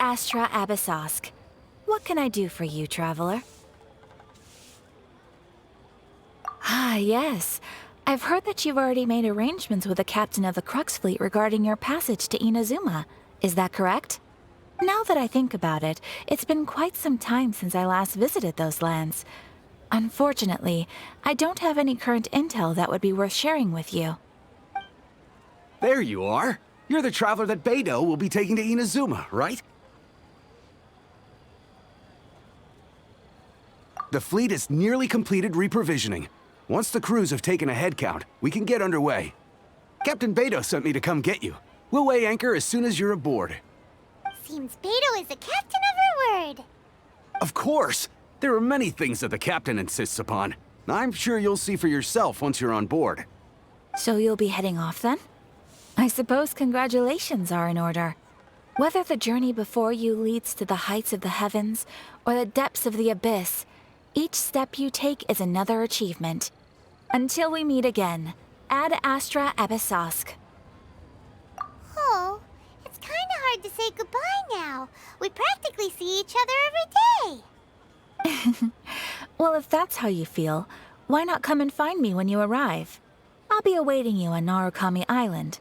Astra Abyssosk. What can I do for you, traveler? Ah, yes. I've heard that you've already made arrangements with the captain of the Crux fleet regarding your passage to Inazuma. Is that correct? Now that I think about it, it's been quite some time since I last visited those lands. Unfortunately, I don't have any current intel that would be worth sharing with you. There you are. You're the traveler that Beidou will be taking to Inazuma, right? The fleet is nearly completed reprovisioning. Once the crews have taken a head count, we can get underway. Captain Beidou sent me to come get you. We'll weigh anchor as soon as you're aboard. Seems Beidou is the captain of her word. Of course! There are many things that the captain insists upon. I'm sure you'll see for yourself once you're on board. So you'll be heading off then? I suppose congratulations are in order. Whether the journey before you leads to the heights of the heavens or the depths of the abyss, each step you take is another achievement. Until we meet again, Ad Astra Abyssosk. Oh, it's kinda hard to say goodbye now. We practically see each other every day. Well, if that's how you feel, why not come and find me when you arrive? I'll be awaiting you on Narukami Island.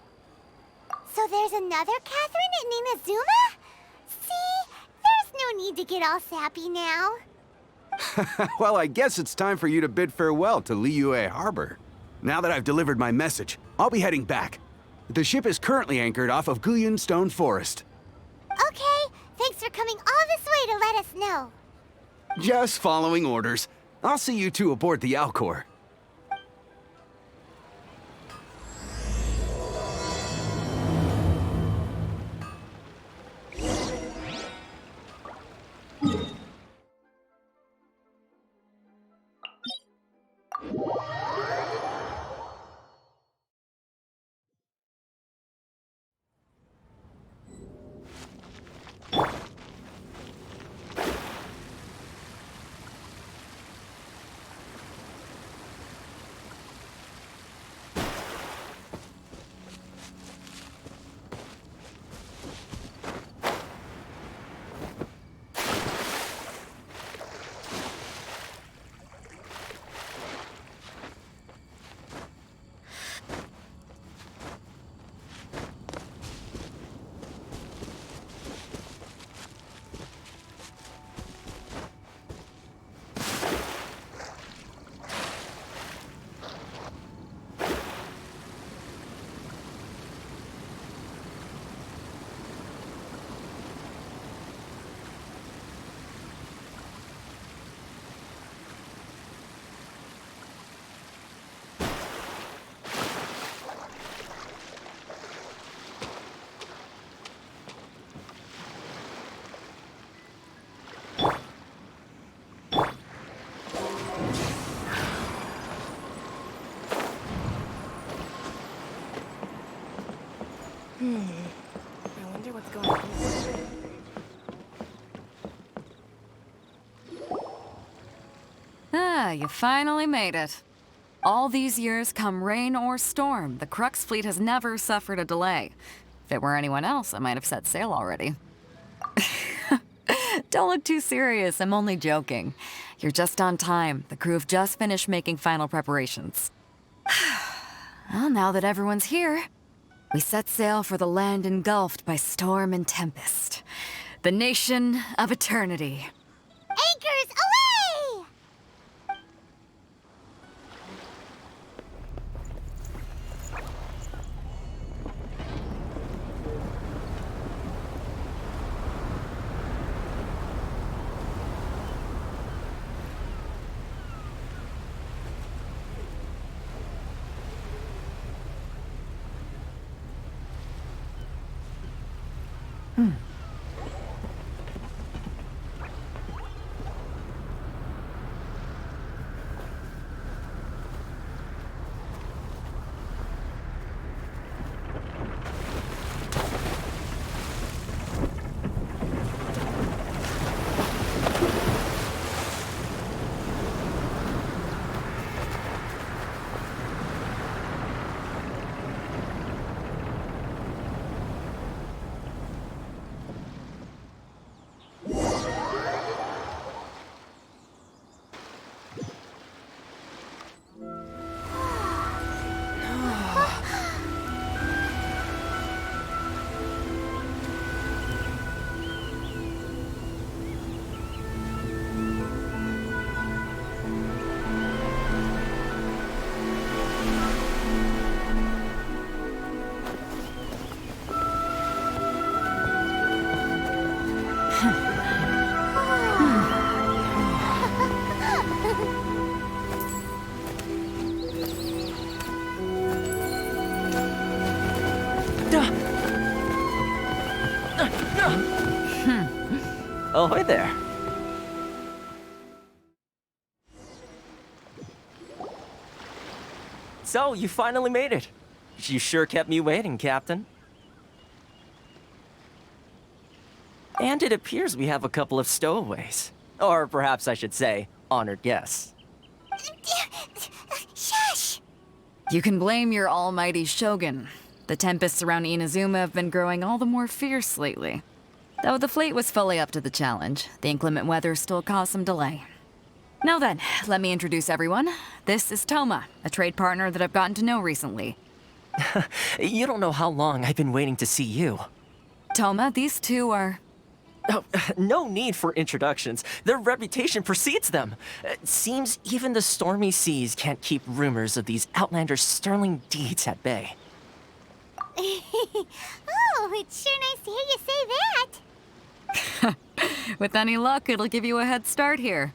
So there's another Catherine in Inazuma? See, there's no need to get all sappy now. Well, I guess it's time for you to bid farewell to Liyue Harbor. Now that I've delivered my message, I'll be heading back. The ship is currently anchored off of Guyun Stone Forest. Okay, thanks for coming all this way to let us know. Just following orders. I'll see you two aboard the Alcor. I wonder what's going on. Ah, you finally made it. All these years, come rain or storm, the Crux fleet has never suffered a delay. If it were anyone else, I might have set sail already. Don't look too serious, I'm only joking. You're just on time. The crew have just finished making final preparations. Well, now that everyone's here, we set sail for the land engulfed by storm and tempest. The nation of eternity. Anchors away! Oh, hi there. So, you finally made it. You sure kept me waiting, Captain. And it appears we have a couple of stowaways. Or perhaps I should say, honored guests. Shush! You can blame your almighty shogun. The tempests around Inazuma have been growing all the more fierce lately. Though the fleet was fully up to the challenge, the inclement weather still caused some delay. Now then, let me introduce everyone. This is Toma, a trade partner that I've gotten to know recently. You don't know how long I've been waiting to see you. Toma, these two are... Oh, no need for introductions. Their reputation precedes them. Seems even the stormy seas can't keep rumors of these outlanders' sterling deeds at bay. Oh, it's sure nice to hear you say that. With any luck, it'll give you a head start here.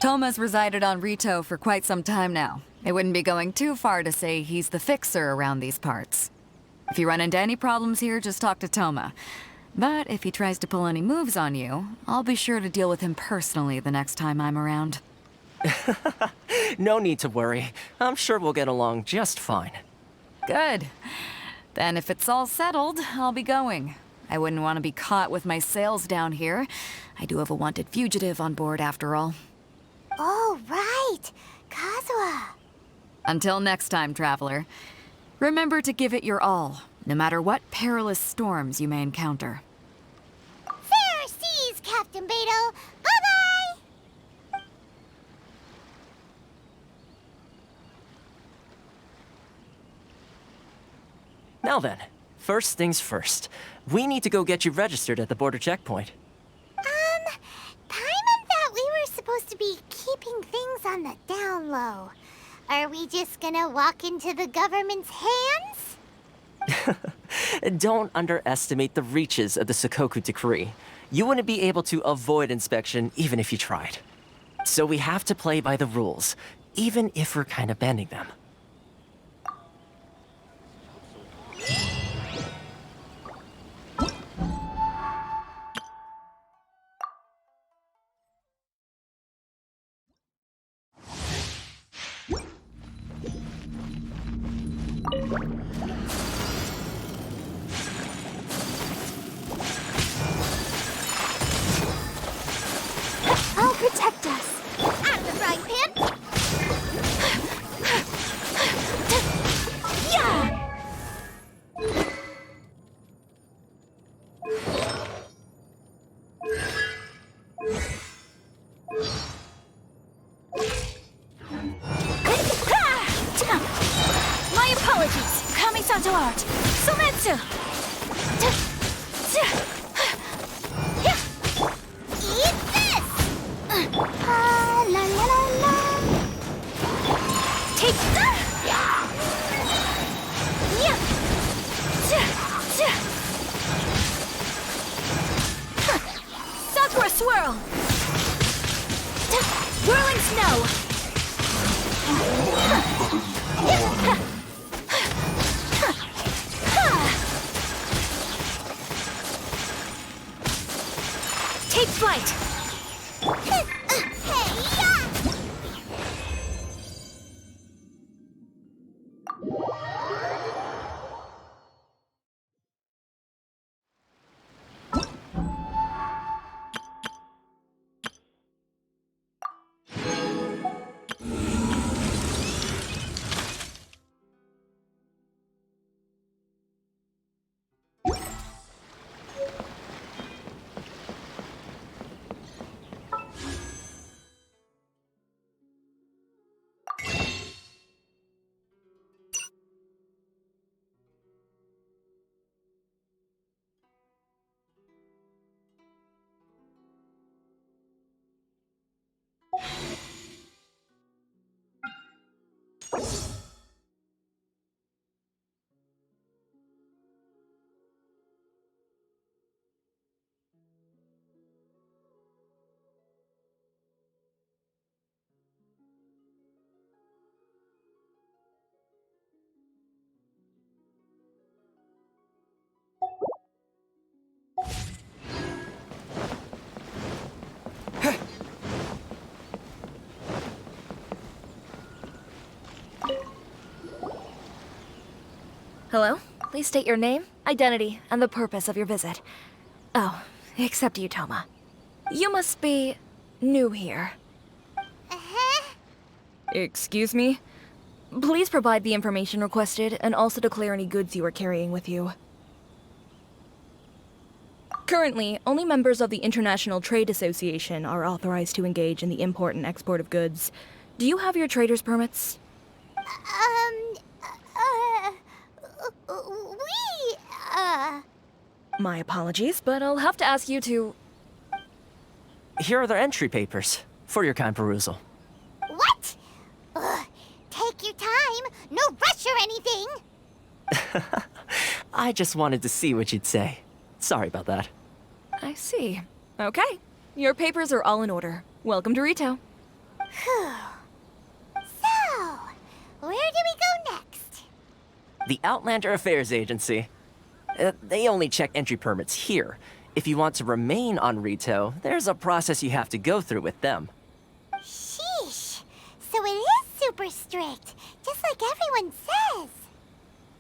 Toma's resided on Rito for quite some time now. It wouldn't be going too far to say he's the fixer around these parts. If you run into any problems here, just talk to Toma. But if he tries to pull any moves on you, I'll be sure to deal with him personally the next time I'm around. No need to worry. I'm sure we'll get along just fine. Good. Then if it's all settled, I'll be going. I wouldn't want to be caught with my sails down here. I do have a wanted fugitive on board after all. Oh, right. Kazuha. Until next time, traveler. Remember to give it your all, no matter what perilous storms you may encounter. Fair seas, Captain Beto. Bye-bye! Now then, first things first. We need to go get you registered at the border checkpoint. Paimon thought we were supposed to be keeping things on the down low. Are we just gonna walk into the government's hands? Don't underestimate the reaches of the Sakoku Decree. You wouldn't be able to avoid inspection even if you tried. So we have to play by the rules, even if we're kind of bending them. I'll protect us. Out of the frying pan. Yeah! My apologies. Kamisato art. Sumetsu. Eat this! La la la la. Take that. Sakura swirl. Whirling snow. Take flight. Hey, yeah! Hello? Please state your name, identity, and the purpose of your visit. Oh, except you, Toma. You must be new here. Uh-huh. Excuse me? Please provide the information requested and also declare any goods you are carrying with you. Currently, only members of the International Trade Association are authorized to engage in the import and export of goods. Do you have your trader's permits? We, My apologies, but I'll have to ask you to... Here are their entry papers for your kind perusal. What? Ugh, take your time. No rush or anything. I just wanted to see what you'd say. Sorry about that. I see. Okay. Your papers are all in order. Welcome to Rito. Whew. So, where do we go next? The Outlander Affairs Agency. They only check entry permits here. If you want to remain on Rito, there's a process you have to go through with them. Sheesh. So it is super strict, just like everyone says.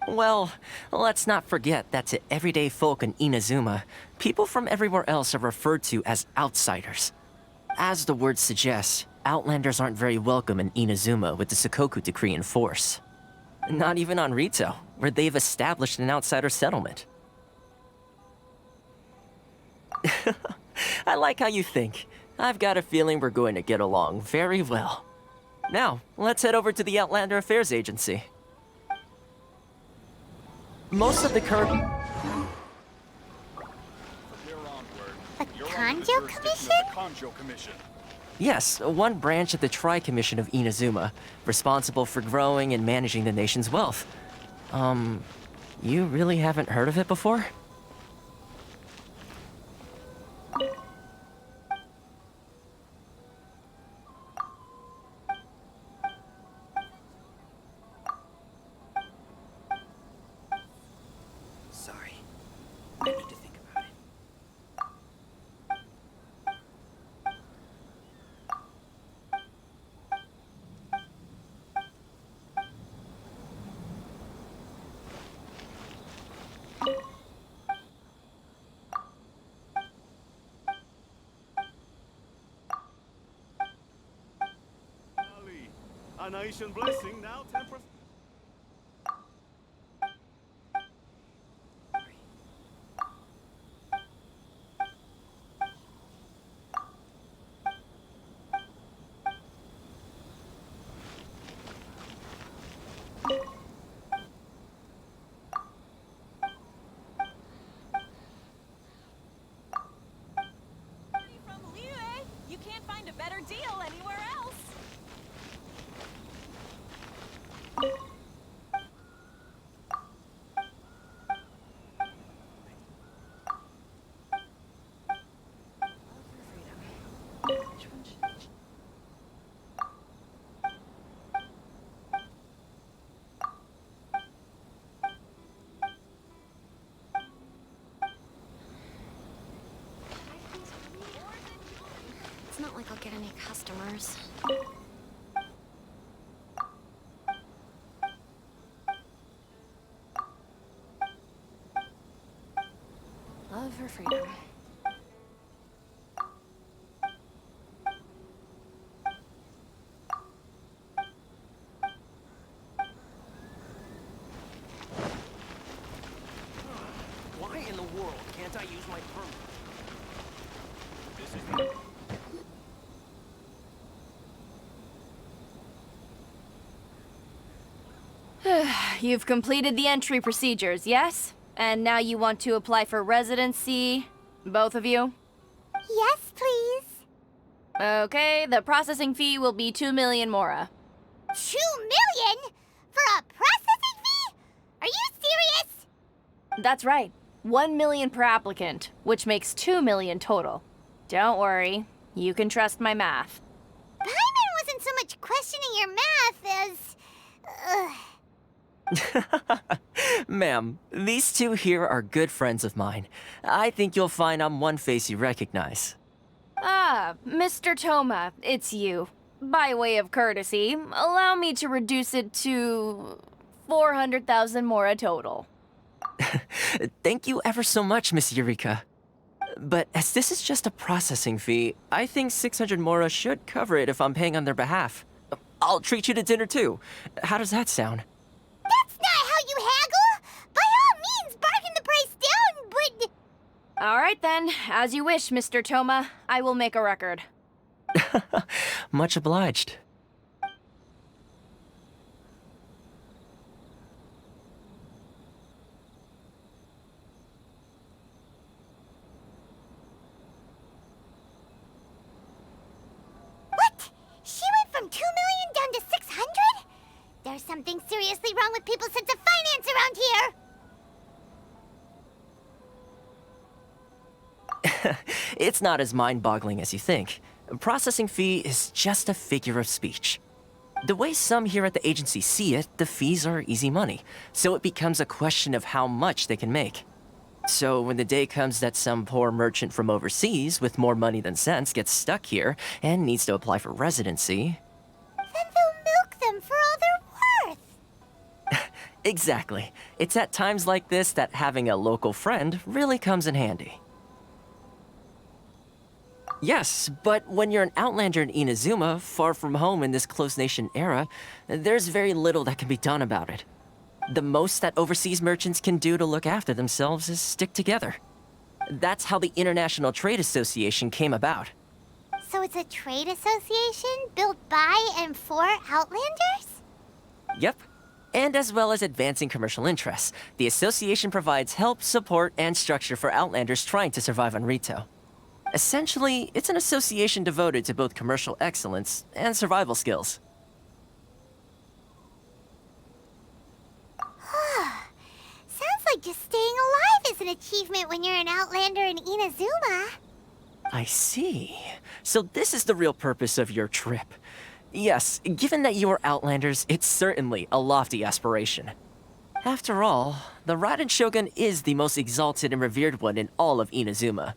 Well, let's not forget that to everyday folk in Inazuma, people from everywhere else are referred to as outsiders. As the word suggests, Outlanders aren't very welcome in Inazuma with the Sakoku Decree in force. Not even on Rito, where they've established an outsider settlement. I like how you think. I've got a feeling we're going to get along very well. Now, let's head over to the Outlander Affairs Agency. Most of the current... The Kanjo Commission? Yes, one branch of the Tri-Commission of Inazuma, responsible for growing and managing the nation's wealth. You really haven't heard of it before? Sorry. I need to think about it. A nation blessing now temper. From Liyue, you can't find a better deal anywhere else. It's not like I'll get any customers. Love her freedom. Why in the world can't I use my permit? This is the... You've completed the entry procedures, yes? And now you want to apply for residency? Both of you? Yes, please. Okay, the processing fee will be 2 million mora. 2 million? For a processing fee? Are you serious? That's right. 1 million per applicant, which makes 2 million total. Don't worry, you can trust my math. Paimon wasn't so much questioning your math as... Ma'am, these two here are good friends of mine. I think you'll find I'm one face you recognize. Ah, Mr. Toma, it's you. By way of courtesy, allow me to reduce it to 400,000 mora total. Thank you ever so much, Miss Eureka. But as this is just a processing fee, I think 600 mora should cover it if I'm paying on their behalf. I'll treat you to dinner too. How does that sound? That's not how you haggle! By all means, bargain the price down, but... All right then, as you wish, Mr. Toma. I will make a record. Much obliged. What? She went from 2 million down to 600? There's something seriously wrong with people's sense of finance around here! It's not as mind-boggling as you think. A processing fee is just a figure of speech. The way some here at the agency see it, the fees are easy money, so it becomes a question of how much they can make. So when the day comes that some poor merchant from overseas with more money than sense gets stuck here and needs to apply for residency... Then they'll milk them for all they're worth! Exactly. It's at times like this that having a local friend really comes in handy. Yes, but when you're an outlander in Inazuma, far from home in this closed nation era, there's very little that can be done about it. The most that overseas merchants can do to look after themselves is stick together. That's how the International Trade Association came about. So it's a trade association built by and for Outlanders? Yep. And as well as advancing commercial interests, the association provides help, support, and structure for Outlanders trying to survive on Rito. Essentially, it's an association devoted to both commercial excellence and survival skills. Sounds like just staying alive is an achievement when you're an Outlander in Inazuma. I see. So this is the real purpose of your trip. Yes, given that you are Outlanders, it's certainly a lofty aspiration. After all, the Raiden Shogun is the most exalted and revered one in all of Inazuma.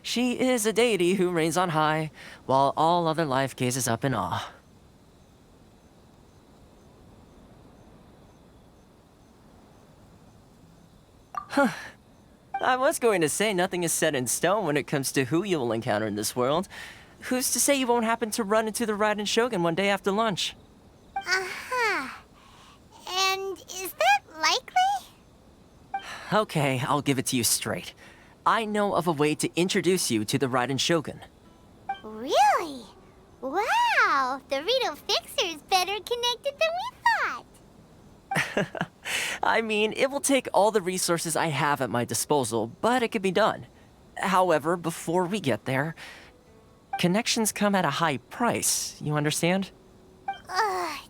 She is a deity who reigns on high, while all other life gazes up in awe. Huh. I was going to say nothing is set in stone when it comes to who you will encounter in this world. Who's to say you won't happen to run into the Raiden Shogun one day after lunch? Uh-huh. And is that likely? Okay, I'll give it to you straight. I know of a way to introduce you to the Raiden Shogun. Really? Wow! The Rito Fixer is better connected than we thought! I mean, it will take all the resources I have at my disposal, but it can be done. However, before we get there, connections come at a high price, you understand? Not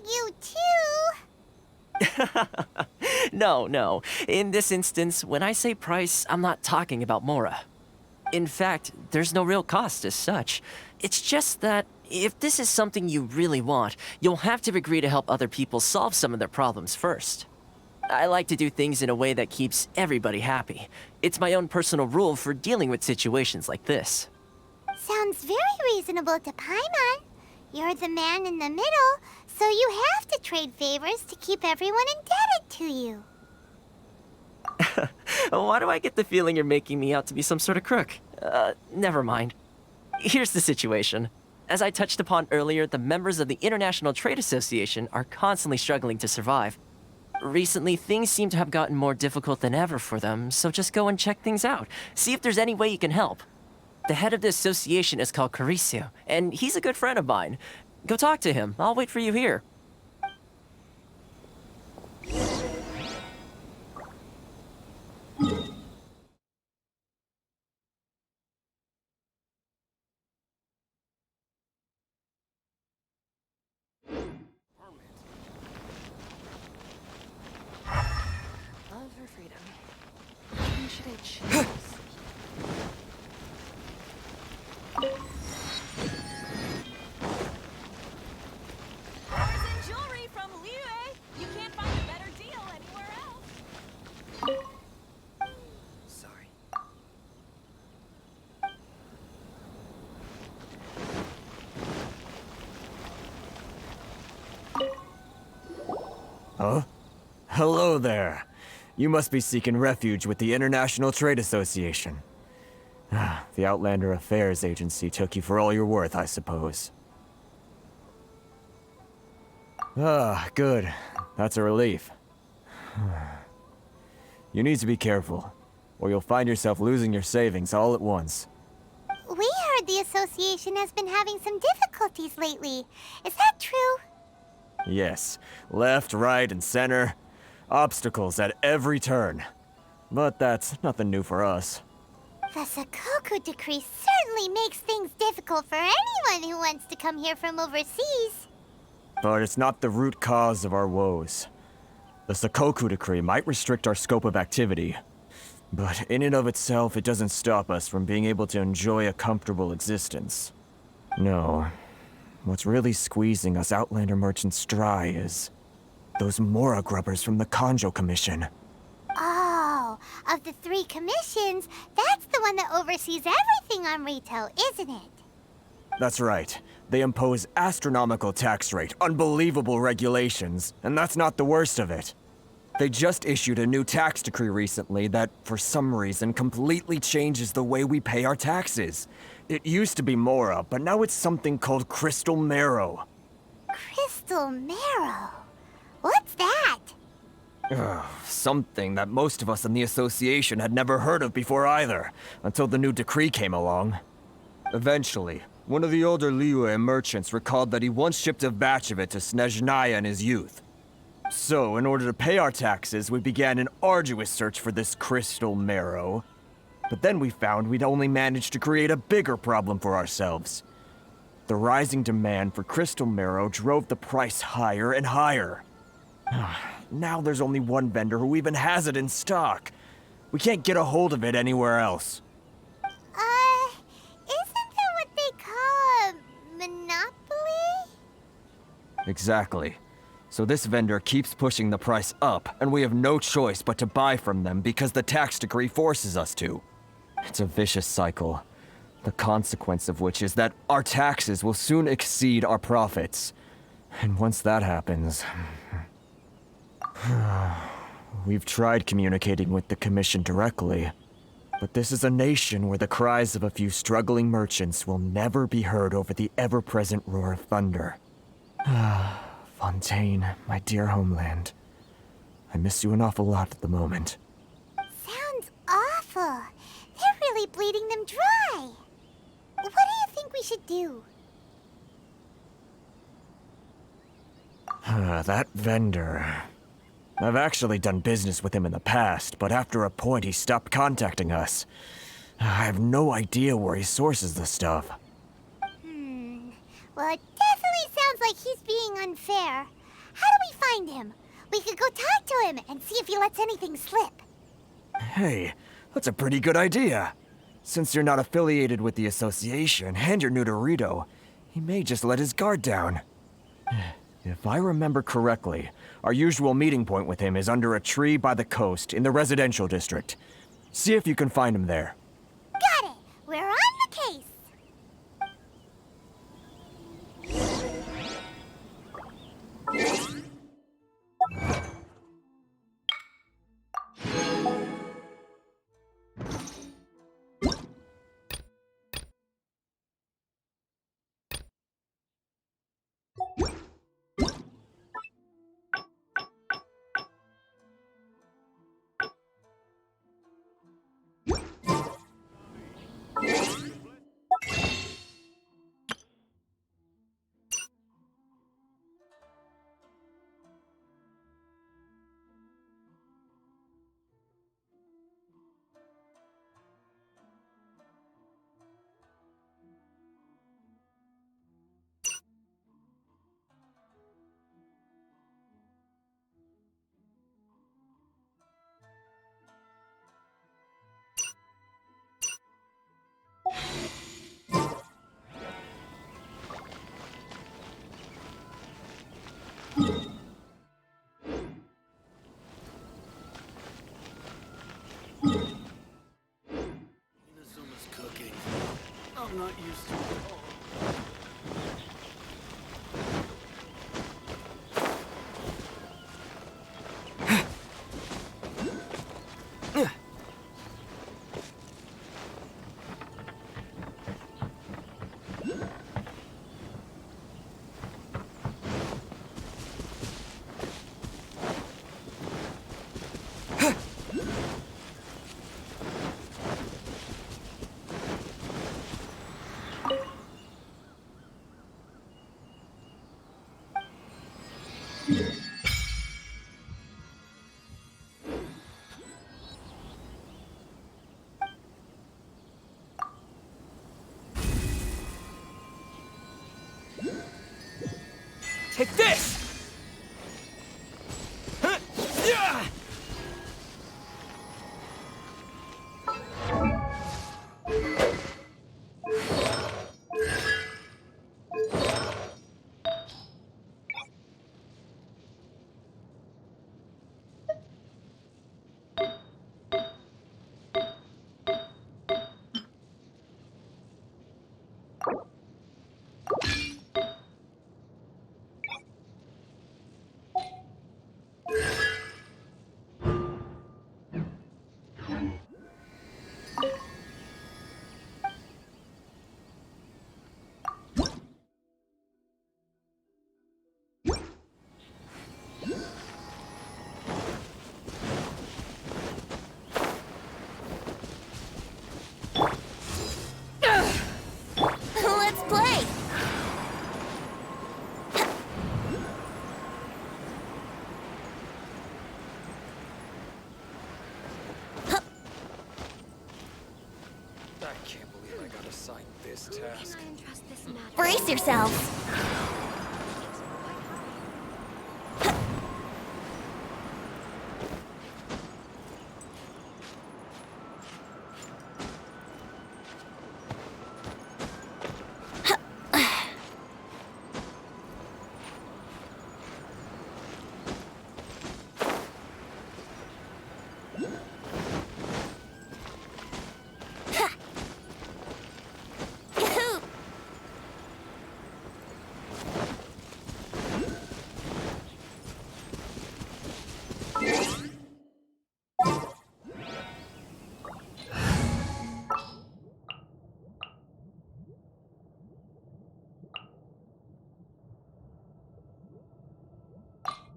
you too! No. In this instance, when I say price, I'm not talking about Mora. In fact, there's no real cost as such. It's just that if this is something you really want, you'll have to agree to help other people solve some of their problems first. I like to do things in a way that keeps everybody happy. It's my own personal rule for dealing with situations like this. Sounds very reasonable to Paimon. You're the man in the middle, so you have to trade favors to keep everyone indebted to you. Why do I get the feeling you're making me out to be some sort of crook? Never mind. Here's the situation. As I touched upon earlier, the members of the International Trade Association are constantly struggling to survive. Recently, things seem to have gotten more difficult than ever for them, so just go and check things out. See if there's any way you can help. The head of the association is called Caricio, and he's a good friend of mine. Go talk to him. I'll wait for you here. Love her freedom. Who should I choose? Artisan jewelry from Liyue. You can't find a better deal anywhere else. Sorry. Huh? Hello there. You must be seeking refuge with the International Trade Association. The Outlander Affairs Agency took you for all you're worth, I suppose. Good. That's a relief. You need to be careful, or you'll find yourself losing your savings all at once. We heard the association has been having some difficulties lately. Is that true? Yes. Left, right, and center. Obstacles at every turn. But that's nothing new for us. The Sakoku Decree certainly makes things difficult for anyone who wants to come here from overseas. But it's not the root cause of our woes. The Sakoku Decree might restrict our scope of activity, but in and of itself, it doesn't stop us from being able to enjoy a comfortable existence. No. What's really squeezing us Outlander merchants dry is those Mora grubbers from the Kanjo Commission. Oh, of the 3 commissions, that's the one that oversees everything on retail, isn't it? That's right. They impose astronomical tax rate, unbelievable regulations, and that's not the worst of it. They just issued a new tax decree recently that, for some reason, completely changes the way we pay our taxes. It used to be Mora, but now it's something called Crystal Marrow. Crystal Marrow? What's that? Something that most of us in the association had never heard of before either, until the new decree came along. Eventually, one of the older Liyue merchants recalled that he once shipped a batch of it to Snezhnaya in his youth. So, in order to pay our taxes, we began an arduous search for this crystal marrow. But then we found we'd only managed to create a bigger problem for ourselves. The rising demand for crystal marrow drove the price higher and higher. Now there's only one vendor who even has it in stock. We can't get a hold of it anywhere else. Isn't that what they call a monopoly? Exactly. So this vendor keeps pushing the price up, and we have no choice but to buy from them because the tax decree forces us to. It's a vicious cycle, the consequence of which is that our taxes will soon exceed our profits. And once that happens... We've tried communicating with the Commission directly, but this is a nation where the cries of a few struggling merchants will never be heard over the ever-present roar of thunder. Fontaine, my dear homeland. I miss you an awful lot at the moment. Sounds awful. They're really bleeding them dry. What do you think we should do? That vendor... I've actually done business with him in the past, but after a point he stopped contacting us. I have no idea where he sources the stuff. Well, it definitely sounds like he's being unfair. How do we find him? We could go talk to him and see if he lets anything slip. Hey, that's a pretty good idea. Since you're not affiliated with the association and you're new to Rito, he may just let his guard down. If I remember correctly, our usual meeting point with him is under a tree by the coast in the residential district. See if you can find him there. Got it! We're on the case! Brace yourselves.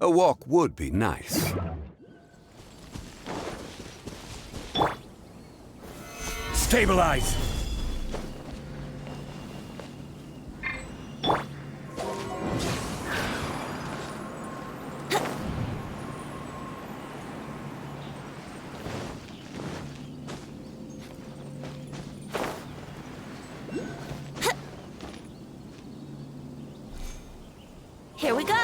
A walk would be nice. Stabilize! Here we go.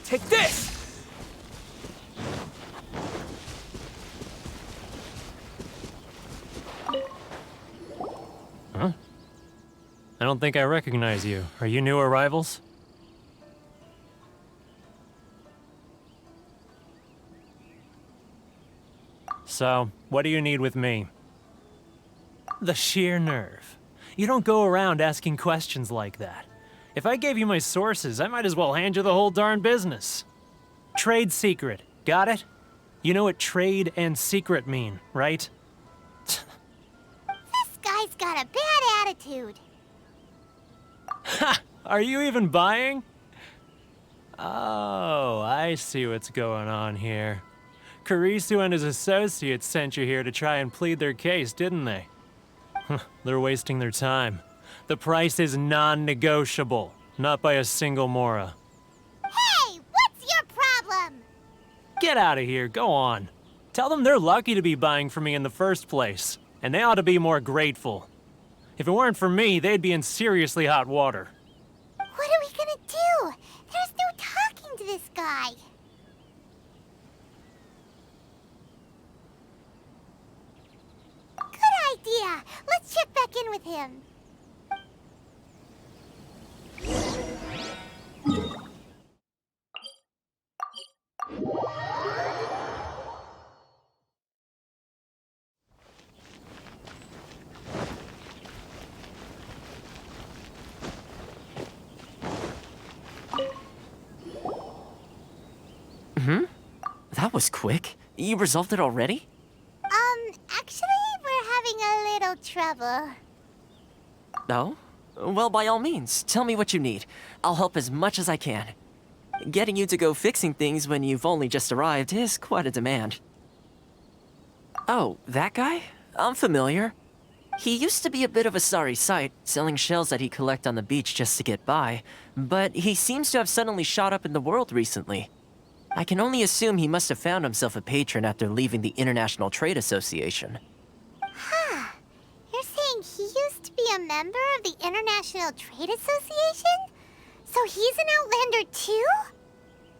Take this! Huh? I don't think I recognize you. Are you new arrivals? So, what do you need with me? The sheer nerve. You don't go around asking questions like that. If I gave you my sources, I might as well hand you the whole darn business. Trade secret. Got it? You know what trade and secret mean, right? This guy's got a bad attitude. Ha! Are you even buying? Oh, I see what's going on here. Karisu and his associates sent you here to try and plead their case, didn't they? They're wasting their time. The price is non-negotiable, not by a single Mora. Hey, what's your problem? Get out of here, go on. Tell them they're lucky to be buying from me in the first place, and they ought to be more grateful. If it weren't for me, they'd be in seriously hot water. What are we gonna do? There's no talking to this guy. Good idea. Let's check back in with him. That was quick. You resolved it already? Actually, we're having a little trouble. No? Well, by all means, tell me what you need. I'll help as much as I can. Getting you to go fixing things when you've only just arrived is quite a demand. Oh, that guy? I'm familiar. He used to be a bit of a sorry sight, selling shells that he'd collect on the beach just to get by, but he seems to have suddenly shot up in the world recently. I can only assume he must have found himself a patron after leaving the International Trade Association. Huh. You're saying he used to be a member of the International Trade Association? So he's an Outlander too?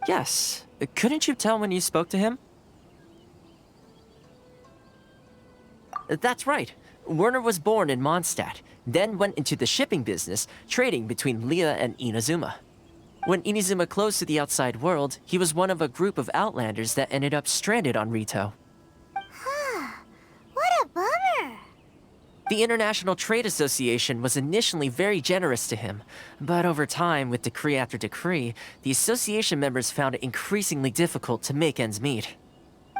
Yes. Couldn't you tell when you spoke to him? That's right. Werner was born in Mondstadt, then went into the shipping business, trading between Leah and Inazuma. When Inazuma closed to the outside world, he was one of a group of outlanders that ended up stranded on Rito. What a bummer. The International Trade Association was initially very generous to him, but over time, with decree after decree, the association members found it increasingly difficult to make ends meet.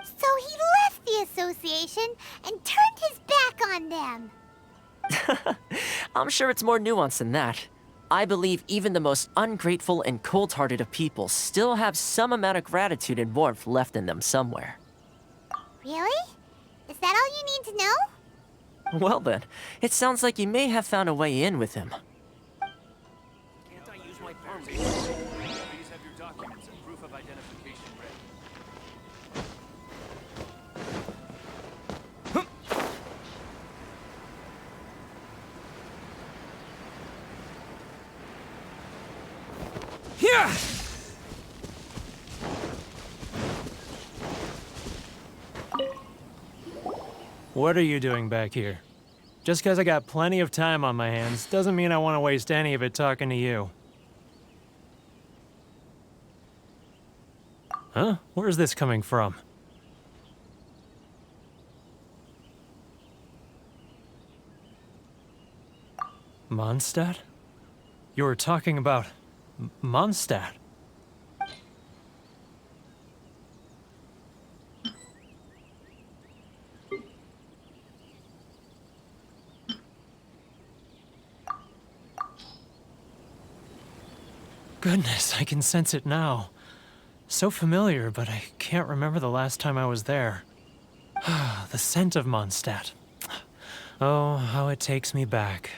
So he left the association and turned his back on them. I'm sure it's more nuanced than that. I believe even the most ungrateful and cold-hearted of people still have some amount of gratitude and warmth left in them somewhere. Really? Is that all you need to know? Well then, it sounds like you may have found a way in with him. Can't I use my permit? Please have your documents and proof of identification ready. Yeah! What are you doing back here? Just because I got plenty of time on my hands doesn't mean I want to waste any of it talking to you. Huh? Where's this coming from? Mondstadt? You were talking about Mondstadt. Goodness, I can sense it now. So familiar, but I can't remember the last time I was there. The scent of Mondstadt. Oh, how it takes me back.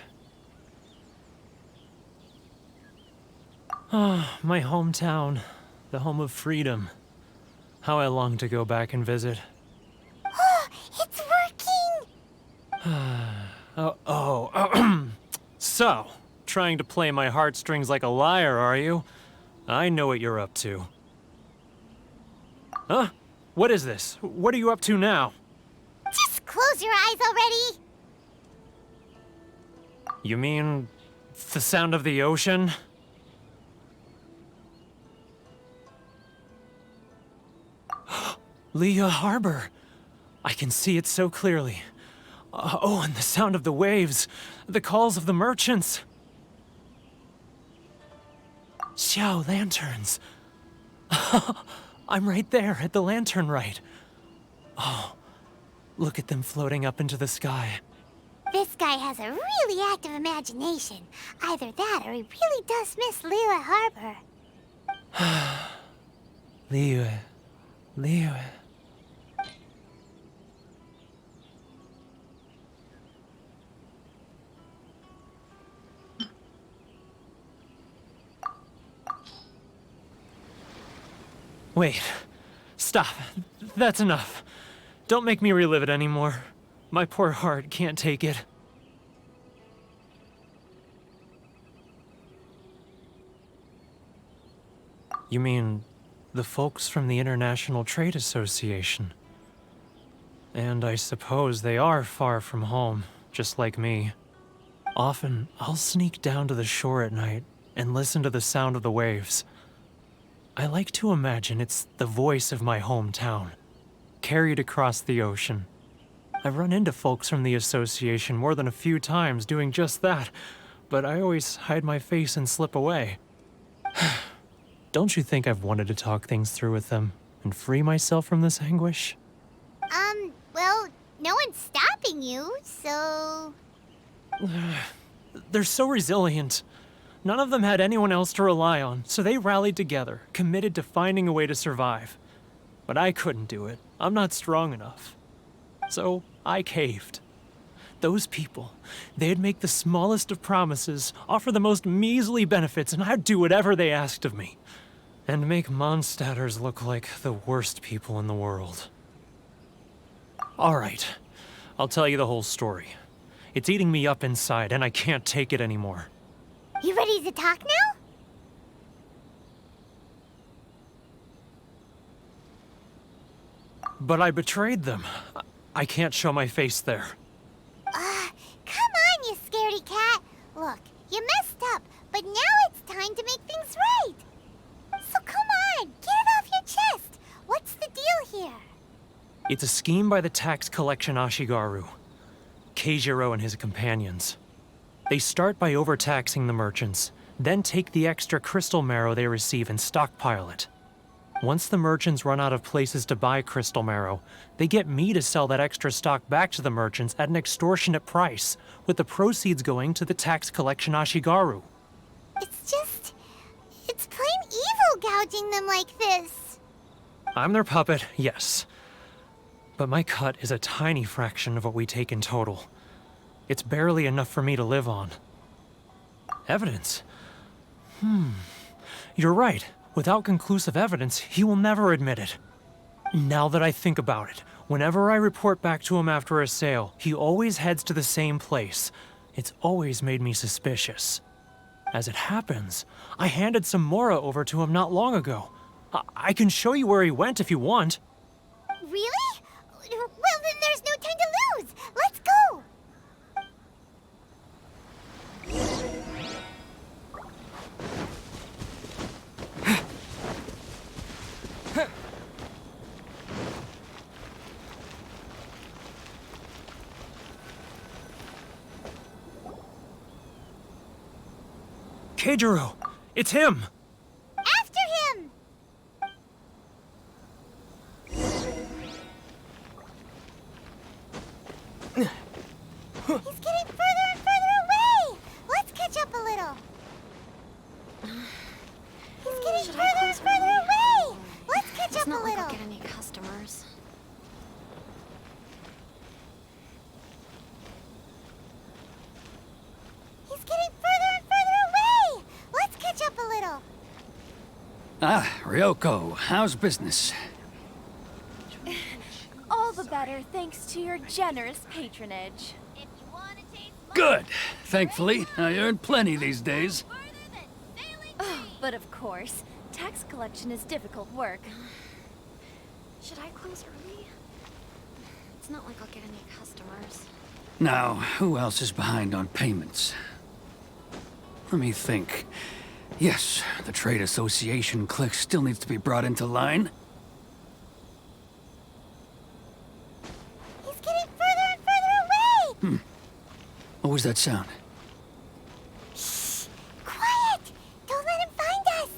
Ah, my hometown, the home of freedom. How I long to go back and visit. It's working! So, trying to play my heartstrings like a liar, are you? I know what you're up to. Huh? What is this? What are you up to now? Just close your eyes already! You mean the sound of the ocean? Leah Harbor. I can see it so clearly. Oh, and the sound of the waves. The calls of the merchants. Xiao lanterns. I'm right there at the lantern right. Oh, look at them floating up into the sky. This guy has a really active imagination. Either that or he really does miss Liyue Harbor. Liyue. Wait. Stop. That's enough. Don't make me relive it anymore. My poor heart can't take it. You mean the folks from the International Trade Association? And I suppose they are far from home, just like me. Often, I'll sneak down to the shore at night and listen to the sound of the waves. I like to imagine it's the voice of my hometown, carried across the ocean. I've run into folks from the association more than a few times doing just that, but I always hide my face and slip away. Don't you think I've wanted to talk things through with them and free myself from this anguish? Well, no one's stopping you, so... They're so resilient. None of them had anyone else to rely on, so they rallied together, committed to finding a way to survive. But I couldn't do it. I'm not strong enough. So I caved. Those people, they'd make the smallest of promises, offer the most measly benefits, and I'd do whatever they asked of me. And make Mondstadters look like the worst people in the world. All right, I'll tell you the whole story. It's eating me up inside, and I can't take it anymore. You ready to talk now? But I betrayed them. I can't show my face there. Come on, you scaredy cat. Look, you messed up, but now it's time to make things right. It's a scheme by the tax collection Ashigaru, Keijiro and his companions. They start by overtaxing the merchants, then take the extra crystal marrow they receive and stockpile it. Once the merchants run out of places to buy crystal marrow, they get me to sell that extra stock back to the merchants at an extortionate price, with the proceeds going to the tax collection Ashigaru. It's plain evil gouging them like this. I'm their puppet, yes. But my cut is a tiny fraction of what we take in total. It's barely enough for me to live on. Evidence? You're right. Without conclusive evidence, he will never admit it. Now that I think about it, whenever I report back to him after a sale, he always heads to the same place. It's always made me suspicious. As it happens, I handed some Mora over to him not long ago. I can show you where he went if you want. Really? Well, then there's no time to lose. Let's go. Keijiro! It's him! After him! He's getting further and further away! Let's catch up a little. He's getting further and further away! Let's catch up a little. It's not like I'll get any customers. He's getting further and further away! Let's catch up a little. Ah, Ryoko, how's business? All the better thanks to your generous patronage. Good. Thankfully, I earn plenty these days. But of course, tax collection is difficult work. Should I close early? It's not like I'll get any customers. Now, who else is behind on payments? Let me think. Yes, the Trade Association clique still needs to be brought into line. He's getting further and further away! What was that sound? Shh! Quiet! Don't let him find us!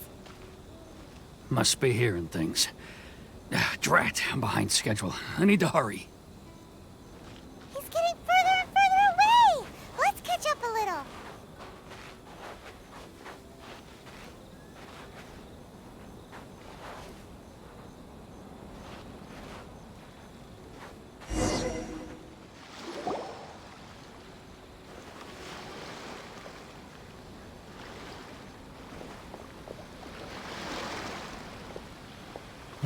Must be hearing things. Drat, I'm behind schedule. I need to hurry. He's getting further and further away! Let's catch up a little.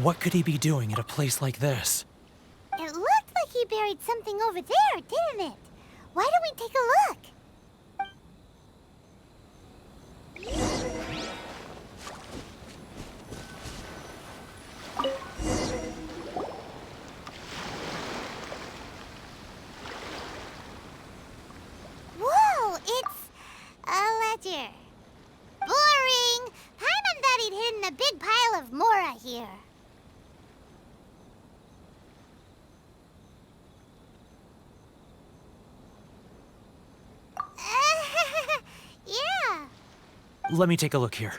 What could he be doing at a place like this? It looked like he buried something over there, didn't it? Why don't we take a look? Whoa, it's a ledger. Boring! Paimon thought he'd hidden a big pile of Mora here. Yeah. Let me take a look here.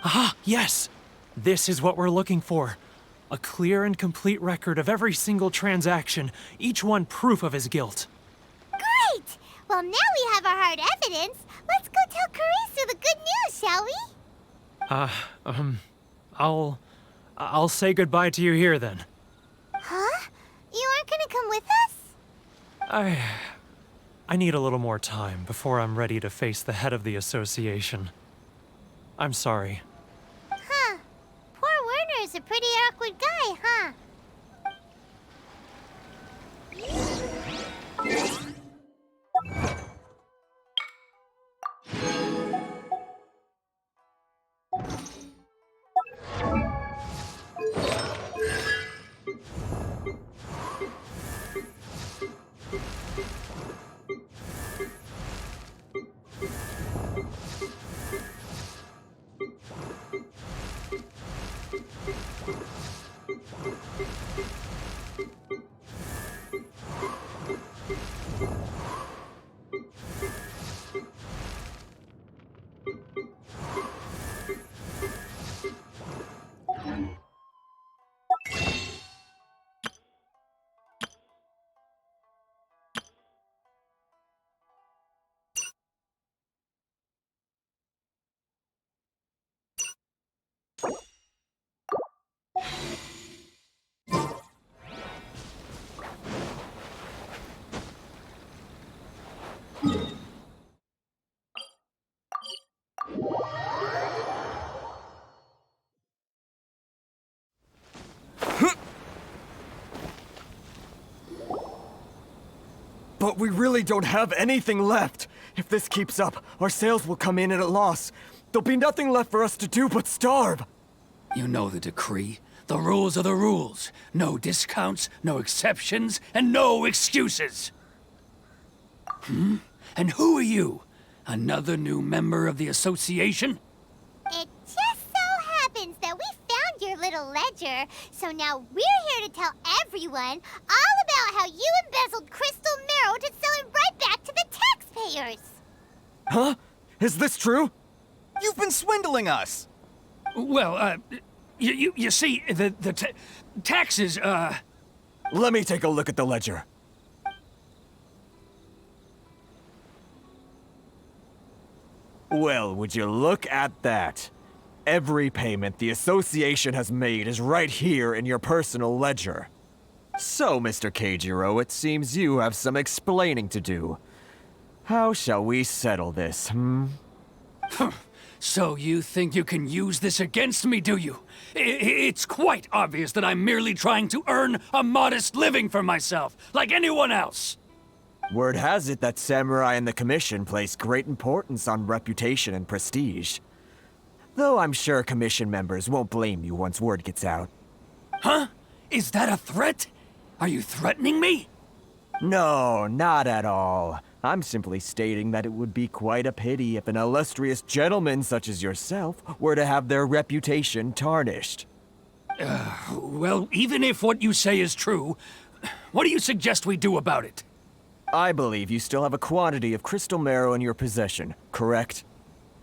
Ah, yes! This is what we're looking for. A clear and complete record of every single transaction, each one proof of his guilt. Great! Well, now we have our hard evidence. Let's go tell Karisu the good news, shall we? I'll say goodbye to you here then. Huh? You aren't gonna come with us? I need a little more time before I'm ready to face the head of the association. I'm sorry. Huh. Poor Werner's a pretty awkward guy, huh? But we really don't have anything left. If this keeps up, our sales will come in at a loss. There'll be nothing left for us to do but starve. You know the decree. The rules are the rules. No discounts, no exceptions, and no excuses. And who are you? Another new member of the association? It just so happens that we found your little ledger, so now we're here to tell everyone all about how you embezzled crystal marrow to sell it right back to the taxpayers. Huh? Is this true? You've been swindling us! Well, you see, the taxes, Let me take a look at the ledger. Well, would you look at that? Every payment the association has made is right here in your personal ledger. So, Mr. Keijiro, it seems you have some explaining to do. How shall we settle this, So you think you can use this against me, do you? It's quite obvious that I'm merely trying to earn a modest living for myself, like anyone else. Word has it that Samurai and the Commission place great importance on reputation and prestige. Though I'm sure Commission members won't blame you once word gets out. Huh? Is that a threat? Are you threatening me? No, not at all. I'm simply stating that it would be quite a pity if an illustrious gentleman such as yourself were to have their reputation tarnished. Well, even if what you say is true, what do you suggest we do about it? I believe you still have a quantity of crystal marrow in your possession, correct?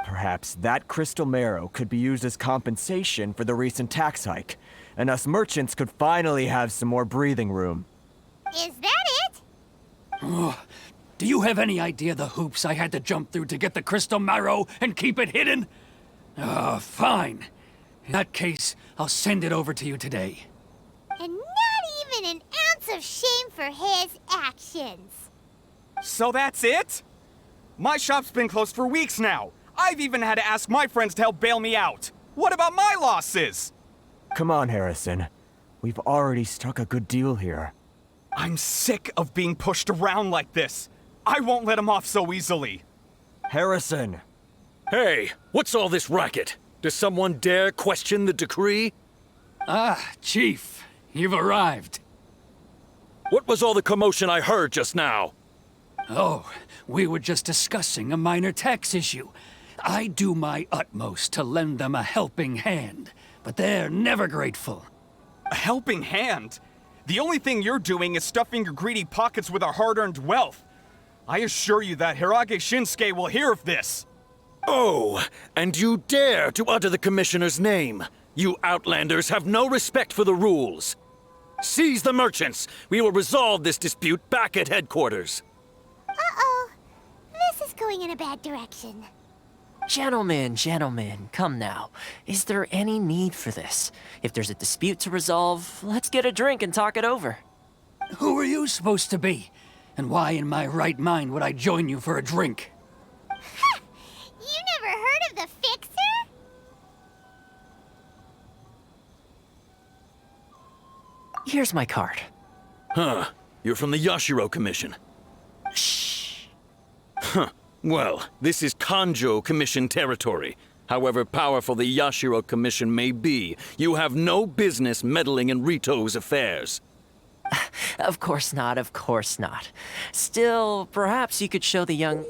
Perhaps that crystal marrow could be used as compensation for the recent tax hike, and us merchants could finally have some more breathing room. Is that it? Do you have any idea the hoops I had to jump through to get the crystal marrow and keep it hidden? Fine. In that case, I'll send it over to you today. And not even an ounce of shame for his actions. So that's it? My shop's been closed for weeks now. I've even had to ask my friends to help bail me out. What about my losses? Come on, Harrison. We've already struck a good deal here. I'm sick of being pushed around like this. I won't let him off so easily. Harrison! Hey, what's all this racket? Does someone dare question the decree? Ah, Chief, you've arrived. What was all the commotion I heard just now? Oh, we were just discussing a minor tax issue. I do my utmost to lend them a helping hand, but they're never grateful. A helping hand? The only thing you're doing is stuffing your greedy pockets with our hard-earned wealth. I assure you that Hirage Shinsuke will hear of this. Oh, and you dare to utter the Commissioner's name. You outlanders have no respect for the rules. Seize the merchants. We will resolve this dispute back at headquarters. Uh-oh. This is going in a bad direction. Gentlemen, come now. Is there any need for this? If there's a dispute to resolve, let's get a drink and talk it over. Who are you supposed to be? And why in my right mind would I join you for a drink? Ha! You never heard of the Fixer? Here's my card. Huh. You're from the Yashiro Commission. Shh. Huh. Well, this is Kanjo Commission territory. However powerful the Yashiro Commission may be, you have no business meddling in Rito's affairs. Of course not, of course not. Still, perhaps you could show the young...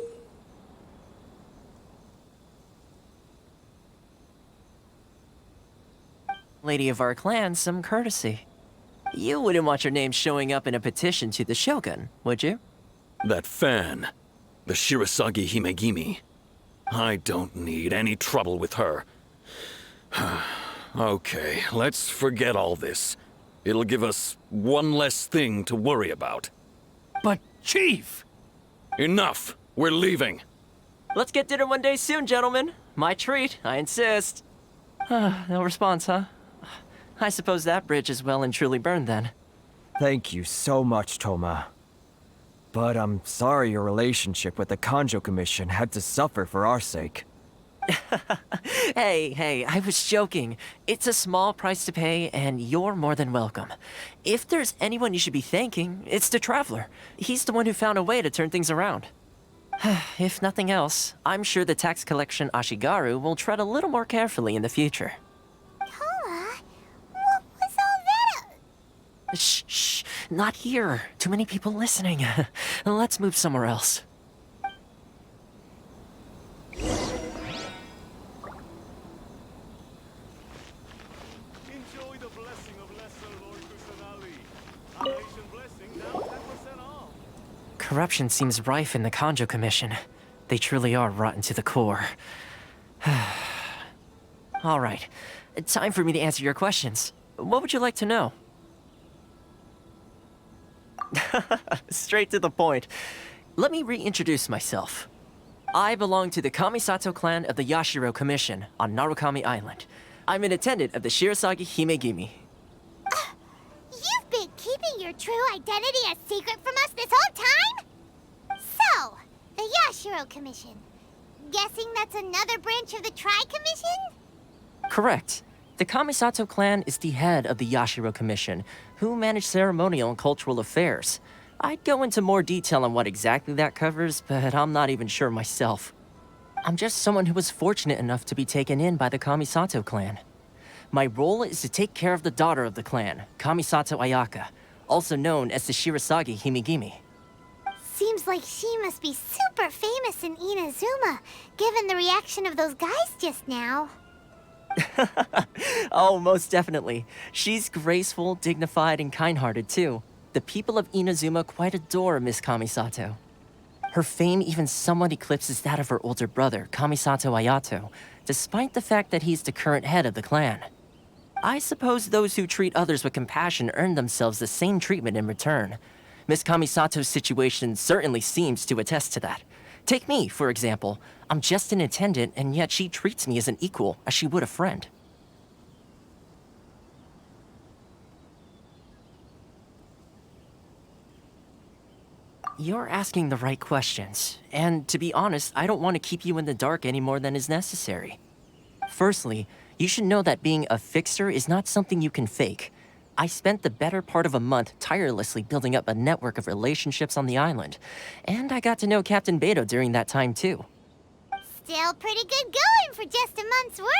lady of our clan some courtesy. You wouldn't want your name showing up in a petition to the Shogun, would you? That fan, the Shirasagi Himegimi. I don't need any trouble with her. Okay, let's forget all this. It'll give us one less thing to worry about. But, Chief! Enough! We're leaving. Let's get dinner one day soon, gentlemen. My treat, I insist. No response, huh? I suppose that bridge is well and truly burned then. Thank you so much, Toma. But I'm sorry your relationship with the Kanjo Commission had to suffer for our sake. Hey, I was joking. It's a small price to pay, and you're more than welcome. If there's anyone you should be thanking, it's the Traveler. He's the one who found a way to turn things around. If nothing else, I'm sure the tax collection Ashigaru will tread a little more carefully in the future. Toma, what was all that? Shh, not here. Too many people listening. Let's move somewhere else. Enjoy the blessing of Lesser Lord Kusanali. Annihilation blessing now 10% off. Corruption seems rife in the Kanjo Commission. They truly are rotten to the core. All right, time for me to answer your questions. What would you like to know? Straight to the point. Let me reintroduce myself. I belong to the Kamisato clan of the Yashiro Commission on Narukami Island. I'm an attendant of the Shirasagi Himegimi. You've been keeping your true identity a secret from us this whole time? So, the Yashiro Commission. Guessing that's another branch of the Tri-Commission? Correct. The Kamisato clan is the head of the Yashiro Commission, who manage ceremonial and cultural affairs. I'd go into more detail on what exactly that covers, but I'm not even sure myself. I'm just someone who was fortunate enough to be taken in by the Kamisato clan. My role is to take care of the daughter of the clan, Kamisato Ayaka, also known as the Shirasagi Himegimi. Seems like she must be super famous in Inazuma, given the reaction of those guys just now. Oh, most definitely. She's graceful, dignified, and kind-hearted too. The people of Inazuma quite adore Miss Kamisato. Her fame even somewhat eclipses that of her older brother, Kamisato Ayato, despite the fact that he's the current head of the clan. I suppose those who treat others with compassion earn themselves the same treatment in return. Miss Kamisato's situation certainly seems to attest to that. Take me, for example. I'm just an attendant, and yet she treats me as an equal, as she would a friend. You're asking the right questions, and to be honest, I don't want to keep you in the dark any more than is necessary. Firstly, you should know that being a fixer is not something you can fake. I spent the better part of a month tirelessly building up a network of relationships on the island, and I got to know Captain Beto during that time too. Still pretty good going for just a month's work.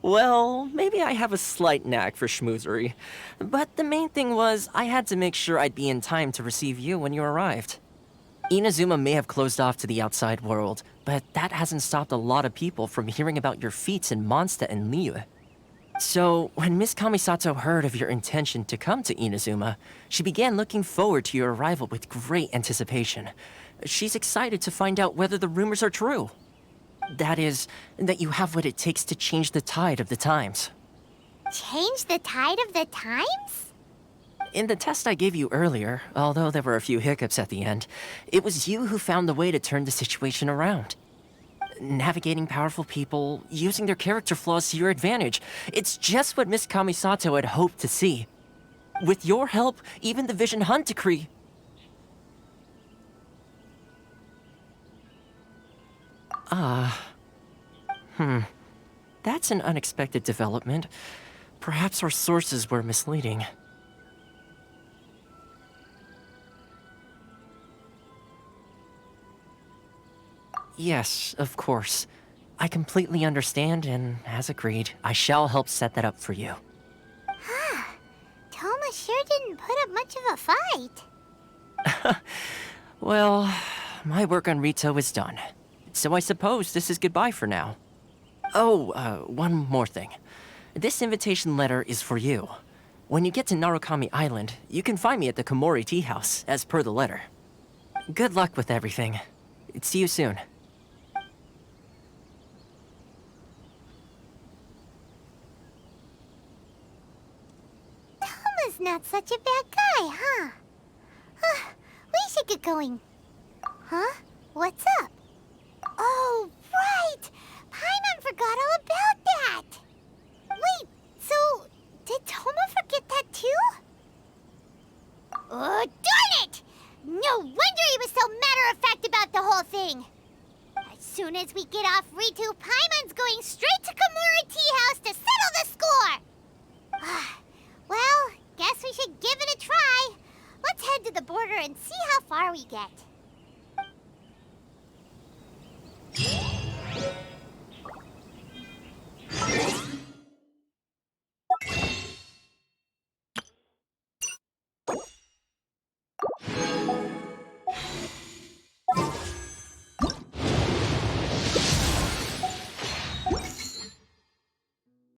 Well, maybe I have a slight knack for schmoozery, but the main thing was I had to make sure I'd be in time to receive you when you arrived. Inazuma may have closed off to the outside world, but that hasn't stopped a lot of people from hearing about your feats in Mondstadt and Liyue. So, when Miss Kamisato heard of your intention to come to Inazuma, she began looking forward to your arrival with great anticipation. She's excited to find out whether the rumors are true. That is, that you have what it takes to change the tide of the times. Change the tide of the times? In the test I gave you earlier, although there were a few hiccups at the end, it was you who found the way to turn the situation around. Navigating powerful people, using their character flaws to your advantage. It's just what Miss Kamisato had hoped to see. With your help, even the Vision Hunt decree... That's an unexpected development. Perhaps our sources were misleading. Yes, of course. I completely understand, and as agreed, I shall help set that up for you. Toma sure didn't put up much of a fight. Well, my work on Rito is done. So I suppose this is goodbye for now. Oh, one more thing. This invitation letter is for you. When you get to Narukami Island, you can find me at the Komori Tea House, as per the letter. Good luck with everything. See you soon. Toma's not such a bad guy, huh? We should get going. Huh? What's up? Oh, right! Paimon forgot all about that! Wait, so did Toma forget that too? Oh, darn it! No wonder he was so matter-of-fact about the whole thing! I soon as we get off Ritu, Paimon's going straight to Kamura Tea House to settle the score! Well, guess we should give it a try. Let's head to the border and see how far we get.